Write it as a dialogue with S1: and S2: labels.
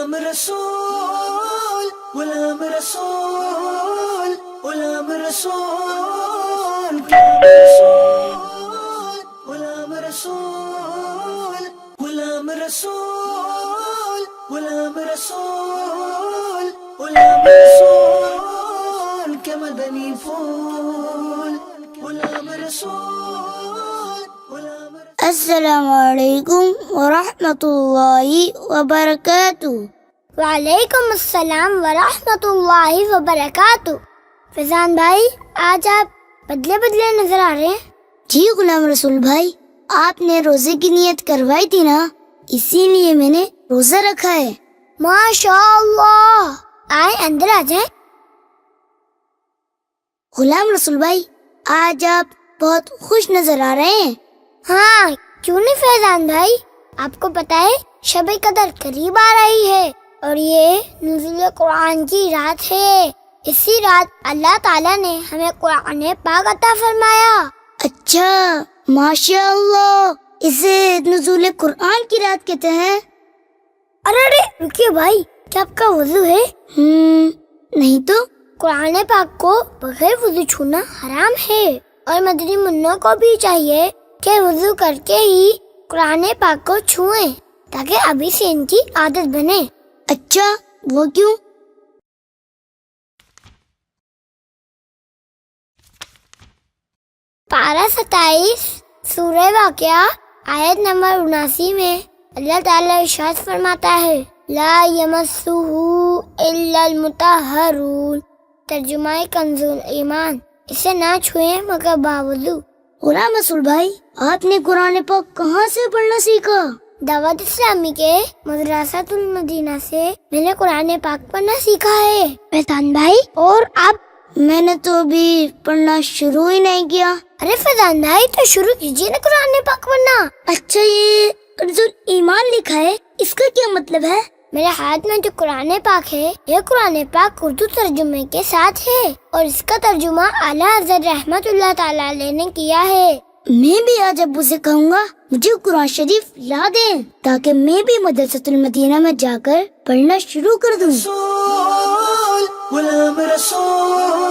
S1: غلام رسول غلام رسول غلام رسول غلام رسول غلام رسول غلام رسول غلام رسول کے مدنی پھول غلام رسول غلام رسول.
S2: السلام علیکم ورحمۃ اللہ وبرکاتہ.
S3: وعلیکم السلام ورحمۃ اللہ وبرکاتہ. فیضان بھائی، آج آپ بدلے بدلے نظر آ رہے ہیں.
S2: جی غلام رسول بھائی، آپ نے روزے کی نیت کروائی تھی نا، اسی لیے میں نے روزہ رکھا ہے.
S3: ماشاء اللہ. آئے اندر آ جائیں.
S2: غلام رسول بھائی، آج آپ بہت خوش نظر آ رہے ہیں.
S3: ہاں، کیوں نہیں فیضان بھائی؟ آپ کو پتہ ہے شب قدر قریب آ رہی ہے اور یہ نزول قرآن کی رات ہے. اسی رات اللہ تعالیٰ نے ہمیں قرآن پاک عطا فرمایا.
S2: اچھا، ماشاء اللہ، اسے نزول قرآن کی رات کہتے ہیں.
S3: ارے رکیے بھائی، کیا آپ کا وضو ہے؟
S2: نہیں تو.
S3: قرآن پاک کو بغیر وضو چھونا حرام ہے، اور مدنی منوں کو بھی چاہیے کہ وضو کر کے ہی قرآن پاک کو چھوئیں تاکہ ابھی سے ان کی عادت بنے.
S2: اچھا، وہ کیوں؟
S3: پارہ 27 سورہ واقعہ آیت نمبر 79 میں اللہ تعالیٰ ارشاد فرماتا ہے، لا یمسہ الا المطہرون. ترجمہ کنز ایمان، اسے نہ چھوئیں مگر باوضو.
S2: غلام رسول بھائی، آپ نے قرآن پاک کہاں سے پڑھنا سیکھا؟
S3: دعوت اسلامی کے مدرسۃ المدینہ سے میں نے قرآن پاک پڑھنا سیکھا ہے. فیضان بھائی، اور آپ؟
S2: میں نے تو ابھی پڑھنا شروع ہی نہیں کیا.
S3: ارے فیضان بھائی، تو شروع کیجیے نا قرآن پاک پڑھنا.
S2: اچھا، یہ کنز ایمان لکھا ہے، اس کا کیا مطلب ہے؟
S3: میرے ہاتھ میں جو قرآن پاک ہے، یہ قرآن پاک اردو ترجمے کے ساتھ ہے، اور اس کا ترجمہ اعلیٰ حضرت رحمت اللہ تعالیٰ علیہ نے کیا ہے.
S2: میں بھی آج ابو سے کہوں گا مجھے قرآن شریف لا دیں تاکہ میں بھی مدرسۃ المدینہ میں جا کر پڑھنا شروع کر دوں.
S1: غلام رسول